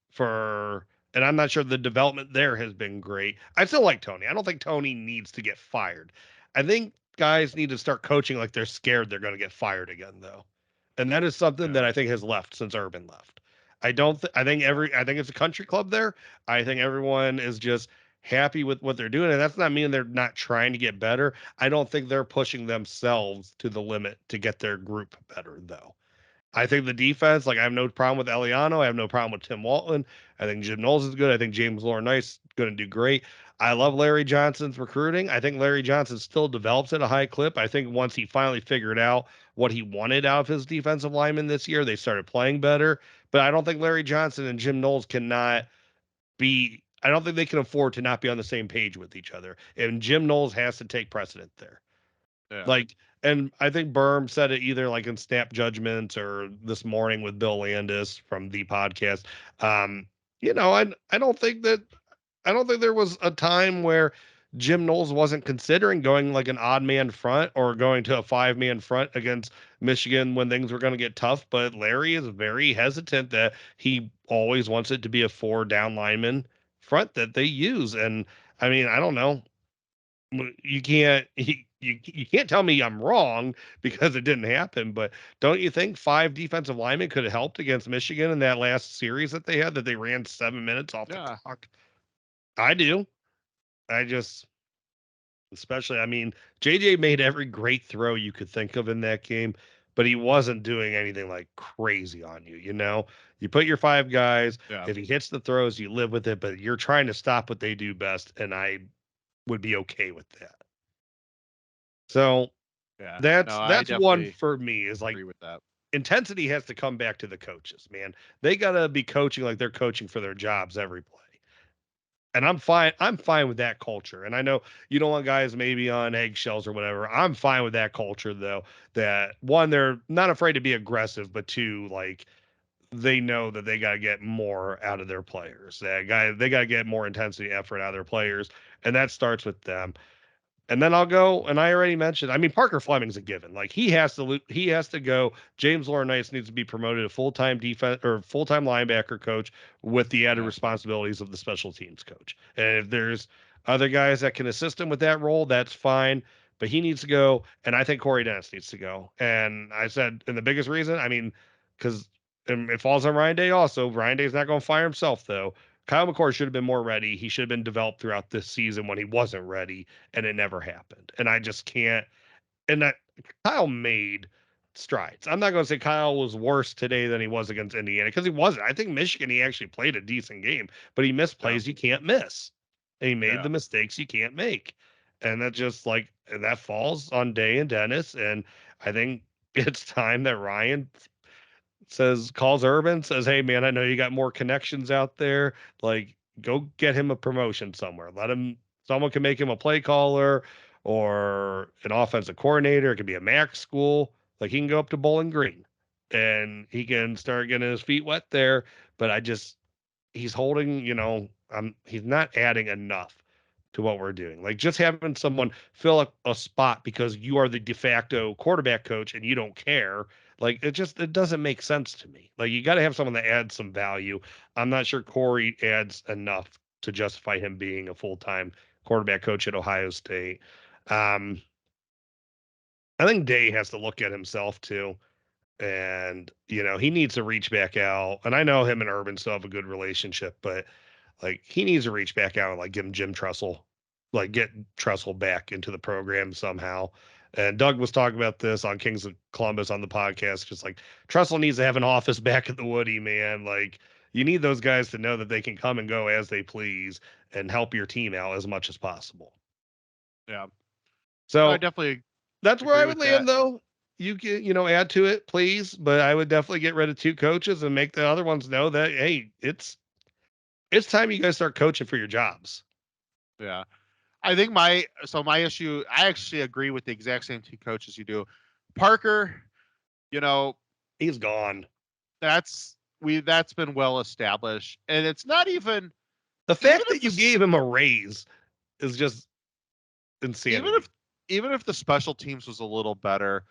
and I'm not sure the development there has been great. I still like Tony. I don't think Tony needs to get fired. I think guys need to start coaching like they're scared they're going to get fired again though. And that is something Yeah, that I think has left since Urban left. I don't th- I think yeah, I think it's a country club there. I think everyone is just happy with what they're doing and that's not meaning they're not trying to get better. I don't think they're pushing themselves to the limit to get their group better though. I think the defense, like I have no problem with Eliano. I have no problem with Tim Walton. I think Jim Knowles is good. I think James Laurinaitis is going to do great. I love Larry Johnson's recruiting. I think Larry Johnson still develops at a high clip. I think once he finally figured out what he wanted out of his defensive lineman this year, they started playing better. But I don't think Larry Johnson and Jim Knowles cannot be. I don't think they can afford to not be on the same page with each other. And Jim Knowles has to take precedent there. yeah, Like, and I think Berm said it either like in Snap Judgments or this morning with Bill Landis from the podcast. Um, I don't think that I don't think there was a time where Jim Knowles wasn't considering going like an odd man front or going to a 5-man front against Michigan when things were going to get tough. But Larry is very hesitant that he always wants it to be a 4 down lineman front that they use. And I mean, I don't know, you can't you can't tell me I'm wrong because it didn't happen. But don't you think 5 defensive linemen could have helped against Michigan in that last series that they had that they ran 7 minutes off the yeah. clock? I do. I just especially I mean JJ made every great throw you could think of in that game, but he wasn't doing anything like crazy on you. You put your 5 guys. Yeah. If he hits the throws, you live with it, but you're trying to stop what they do best, and I would be okay with that. So Yeah. that's No, I one definitely for me, is like agree with that. intensity has to come back to the coaches, man. They got to be coaching like they're coaching for their jobs every play. And I'm fine. I'm fine with that culture. And I know you don't want guys maybe on eggshells or whatever. I'm fine with that culture though. That one, they're not afraid to be aggressive, but two, like they know that they got to get more out of their players. They got to get more intensity, effort out of their players, and that starts with them. And then I'll go, and I already mentioned, I mean, Parker Fleming's a given. Like he has to go. James Laurinaitis needs to be promoted to full-time defense or full-time linebacker coach with the added Yeah. responsibilities of the special teams coach. And if there's other guys that can assist him with that role, that's fine. But he needs to go, and I think Corey Dennis needs to go. And I said, and the biggest reason, I mean, because it falls on Ryan Day also. Ryan Day's not going to fire himself though. Kyle McCord should have been more ready. He should have been developed throughout this season when he wasn't ready, and it never happened. And I just can't. And that Kyle made strides. I'm not going to say Kyle was worse today than he was against Indiana, because he wasn't. I think Michigan, he actually played a decent game, but he missed plays you can't miss. And he made the mistakes you can't make. And that just like that falls on Day and Dennis. And I think it's time that Ryan calls Urban, says, "Hey man, I know you got more connections out there. Like, go get him a promotion somewhere. Someone can make him a play caller or an offensive coordinator. It could be a MAC school. Like he can go up to Bowling Green and he can start getting his feet wet there. But he's holding, he's not adding enough to what we're doing. Like just having someone fill a spot because you are the de facto quarterback coach and you don't care. Like it doesn't make sense to me. Like you got to have someone that adds some value. I'm not sure Corey adds enough to justify him being a full-time quarterback coach at Ohio State. I think Day has to look at himself too. And, he needs to reach back out. And I know him and Urban still have a good relationship, but like he needs to reach back out and like give him Jim Tressel, like get Tressel back into the program somehow. And Doug was talking about this on Kings of Columbus on the podcast, just like Tressel needs to have an office back at the Woody, man. Like you need those guys to know that they can come and go as they please and help your team out as much as possible. Yeah. No, I So definitely that's where agree I with would that. land though. You can, add to it, please. But I would definitely get rid of 2 coaches and make the other ones know that, hey, it's time you guys start coaching for your jobs. Yeah. I think my issue, I actually agree with the exact same 2 coaches you do. Parker, He's gone. that's been well established. And it's not even The even fact if that you the gave him a raise is just even insanity. if the special teams was a little better,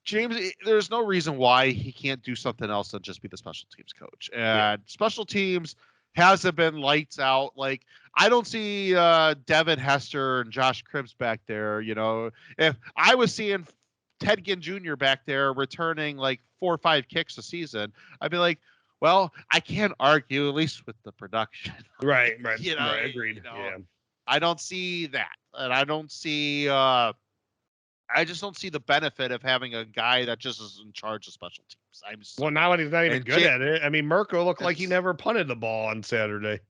James, there's no reason why he can't do something else than just be the special teams coach. Yeah. And special teams hasn't been lights out. Like I don't see Devin Hester and Josh Cribbs back there. If I was seeing Ted Ginn Jr. back there returning like 4 or 5 kicks a season, I'd be like, well, I can't argue, at least with the production. Right. You Agreed. know, Yeah. I don't see that, and I just don't see the benefit of having a guy that just is in charge of special teams. Well, now when he's not even and good at it. I mean, Mirko looked like he it's never punted the ball on Saturday.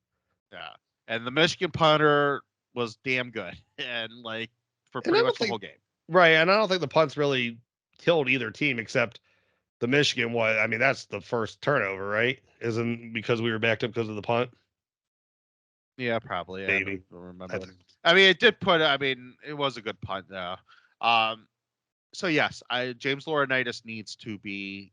yeah, and the Michigan punter was damn good, and like for And I pretty don't much the think whole game. right, and I don't think the punts really killed either team except the Michigan one. I mean, that's the first turnover, right? Isn't because we were backed up because of the punt? Yeah, probably. I don't Maybe. even I remember. think. I mean, it did put. I mean, it was a good punt. Um. So yes, James Laurinaitis needs to be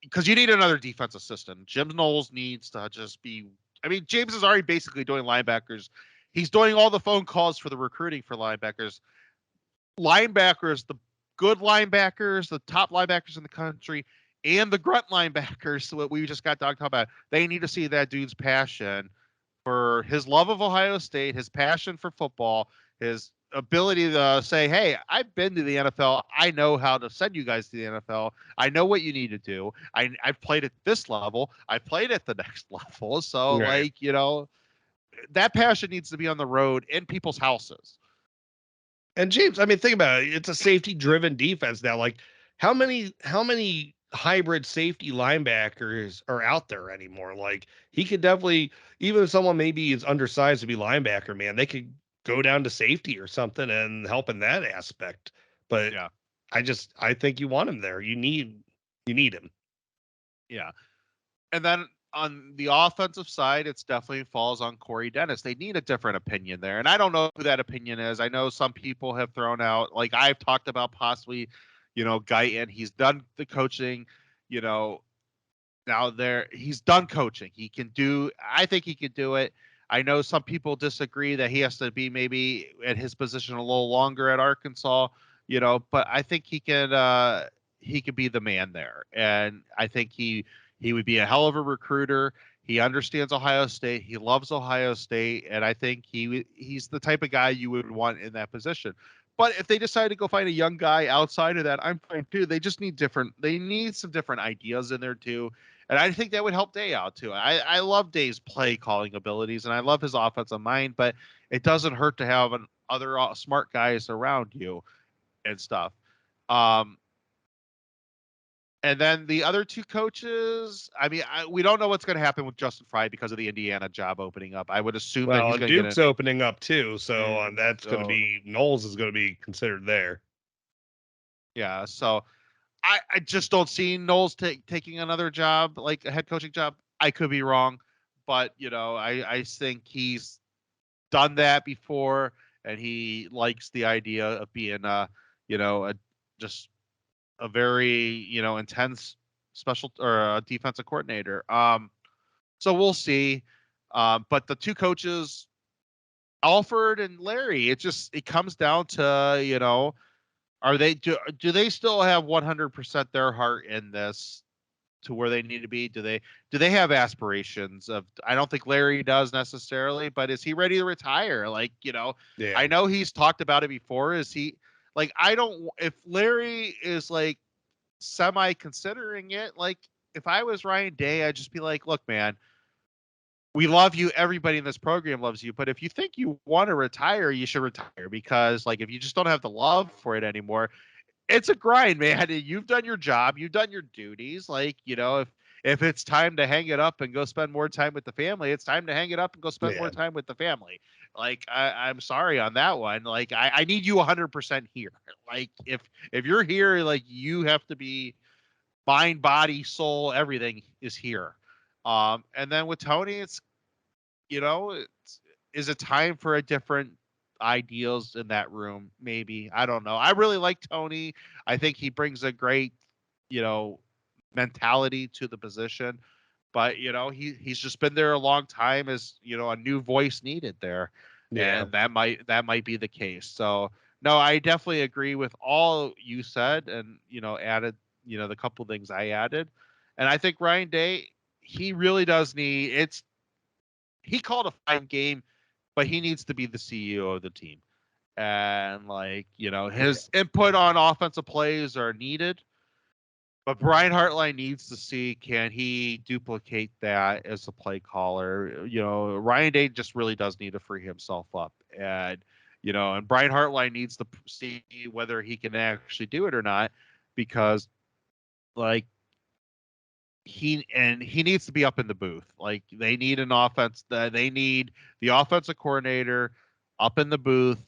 because you need another defense assistant. Jim Knowles needs to just be. I mean, James is already basically doing linebackers. He's doing all the phone calls for the recruiting for linebackers. Linebackers, the good linebackers, the top linebackers in the country, and the grunt linebackers, what we just got talking about, they need to see that dude's passion for his love of Ohio State, his passion for football, his ability to say, "Hey, I've been to the NFL. I know how to send you guys to the NFL. I know what you need to do. I've played at this level. I played at the next level. So, Right. like, that passion needs to be on the road in people's houses." And James, I mean, think about it. It's a safety driven defense now. Like, how many hybrid safety linebackers are out there anymore? Like he could definitely, even if someone maybe is undersized to be linebacker, man, they could go down to safety or something and help in that aspect. But Yeah. I think you want him there. You need him. Yeah. And then on the offensive side, it's definitely falls on Corey Dennis. They need a different opinion there. And I don't know who that opinion is. I know some people have thrown out, like I've talked about possibly, Guyton. He's done the coaching, you know, now he's done coaching. I think he can do it. I know some people disagree that he has to be maybe at his position a little longer at Arkansas, but I think he could be the man there. And I think he would be a hell of a recruiter. He understands Ohio State. He loves Ohio State, and I think he's the type of guy you would want in that position. But if they decide to go find a young guy outside of that, I'm fine too. They just need different. They need some different ideas in there too, and I think that would help Day out too. I love Day's play calling abilities, and I love his offensive mind. But it doesn't hurt to have other smart guys around you and stuff. Um, and then the other two coaches, I mean, we don't know what's going to happen with Justin Fry because of the Indiana job opening up. I would assume that Well, he's and going to get Duke's in. opening up too, so that's going to So be Knowles is going to be considered there. yeah, so I just don't see Knowles taking another job, like a head coaching job. I could be wrong, but I think he's done that before, and he likes the idea of being a just a very intense special or a defensive coordinator. So we'll see. But the two coaches, Alford and Larry, it comes down to are do they still have 100% their heart in this to where they need to be? Do they have aspirations of? I don't think Larry does necessarily, but is he ready to retire? Like Yeah, I know he's talked about it before. Is he like I don't if Larry is like semi considering it, like if I was Ryan Day, I'd just be like, look, man, we love you. Everybody in this program loves you. But if you think you want to retire, you should retire because, like, if you just don't have the love for it anymore, it's a grind, man. You've done your job, you've done your duties. Like, if it's time to hang it up and go spend more time with the family, it's time to hang it up and go spend more yeah, time with the family. Like, I'm sorry on that one. Like, I need you 100% here. Like, if you're here, like, you have to be mind, body, soul, everything is here. And then with Tony, it's is it time for a different ideals in that room? Maybe, I don't know. I really like Tony. I think he brings a great, you know, mentality to the position. But he's just been there a long time as a new voice needed there, yeah. and that might be the case. So no, I definitely agree with all you said, and added the couple things I added, and I think Ryan Day, he really does need he called a fine game, but he needs to be the CEO of the team. And like, Yeah. his input on offensive plays are needed, but Brian Hartline needs to see can he duplicate that as a play caller. Ryan Day just really does need to free himself up. And Brian Hartline needs to see whether he can actually do it or not because like he needs to be up in the booth. Like they need an offense that they need the offensive coordinator up in the booth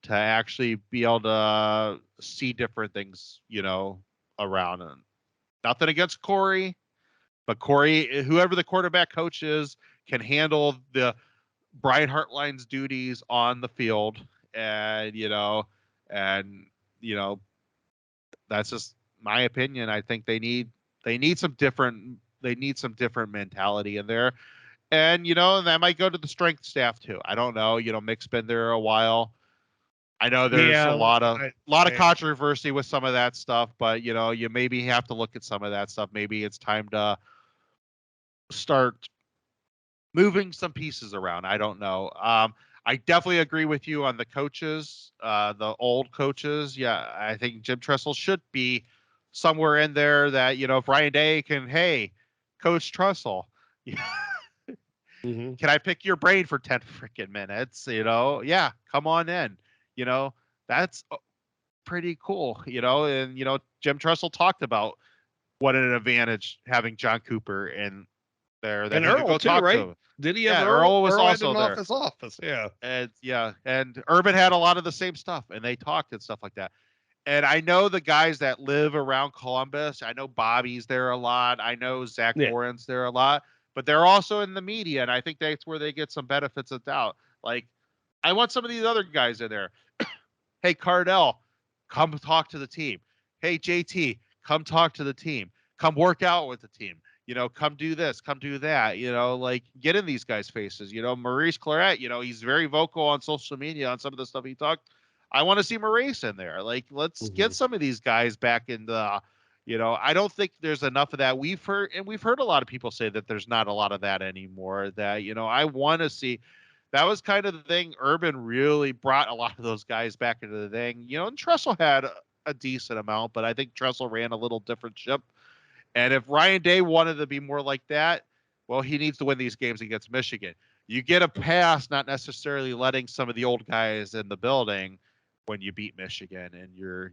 to actually be able to see different things, around. And nothing against Corey, but Corey, whoever the quarterback coach is, can handle the Brian Hartline's duties on the field. And you know, that's just my opinion. I think they need some different mentality in there. And that might go to the strength staff too. I don't know. Mick's been there a while. I know there's a Yeah, lot of I controversy with some of that stuff, but you maybe have to look at some of that stuff. Maybe it's time to start moving some pieces around. I don't know. I definitely agree with you on the coaches, the old coaches. Yeah, I think Jim Tressel should be somewhere in there that, if Ryan Day can, hey, Coach Tressel, mhm. can I pick your brain for 10 freaking minutes? Yeah, come on in. You know, that's pretty cool, and Jim Tressel talked about what an advantage having John Cooper in there that And he could Earl go too, talk to right? him. Did he have Yeah, Earl? Earl was Earl had also an there. office. Yeah. And Urban had a lot of the same stuff, and they talked and stuff like that. And I know the guys that live around Columbus. I know Bobby's there a lot. I know Zach Yeah. Warren's there a lot, but they're also in the media, and I think that's where they get some benefits of doubt. Like, I want some of these other guys in there. Hey, Cardell, come talk to the team. Hey, JT, come talk to the team. Come work out with the team. Come do this, come do that. Like, get in these guys' faces. Maurice Claret, he's very vocal on social media on some of the stuff he talked. I want to see Maurice in there. Like, let's get some of these guys back in the. I don't think there's enough of that. We've heard a lot of people say that there's not a lot of that anymore. That I want to see. That was kind of the thing. Urban really brought a lot of those guys back into the thing. And Tressel had a decent amount, but I think Tressel ran a little different ship. And if Ryan Day wanted to be more like that, well, he needs to win these games against Michigan. You get a pass, not necessarily letting some of the old guys in the building when you beat Michigan and you're,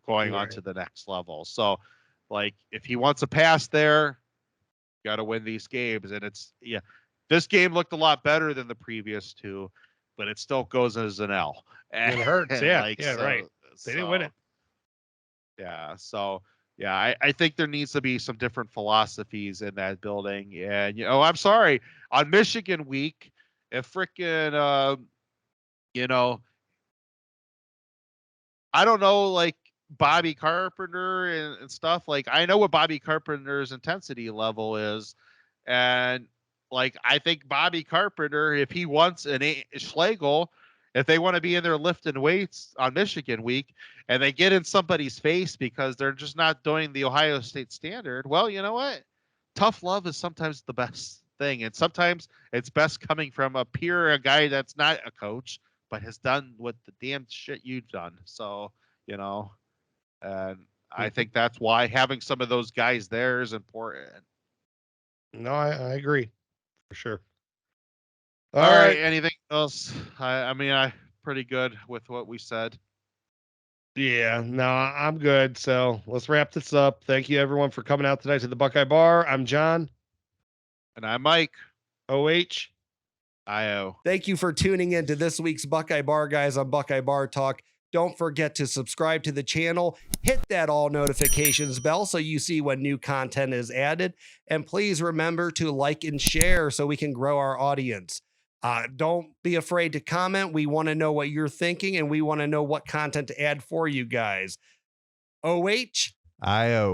going on to the next level. So, like, if he wants a pass there, you got to win these games. And this game looked a lot better than the previous two, but it still goes as an L. And it hurts. Yeah. Right. They didn't win it. Yeah. So, yeah, I think there needs to be some different philosophies in that building. And, I'm sorry. On Michigan week, if freaking, I don't know, like, Bobby Carpenter and stuff. Like, I know what Bobby Carpenter's intensity level is. And, like, I think Bobby Carpenter, if he wants Schlegel, if they want to be in there lifting weights on Michigan week and they get in somebody's face because they're just not doing the Ohio State standard, well, you know what? Tough love is sometimes the best thing. And sometimes it's best coming from a guy that's not a coach, but has done what the damn shit you've done. So, and I think that's why having some of those guys there is important. No, I agree for sure. All right. Anything else? I mean, I pretty good with what we said. Yeah, no, I'm good. So let's wrap this up. Thank you everyone for coming out tonight to the Buckeye Bar. I'm John. And I'm Mike. OH. IO. Thank you for tuning in to this week's Buckeye Bar Guys on Buckeye Bar Talk. Don't forget to subscribe to the channel, hit that all notifications bell so you see when new content is added, and please remember to like and share so we can grow our audience. Don't be afraid to comment. We want to know what you're thinking, and we want to know what content to add for you guys. OH. IO.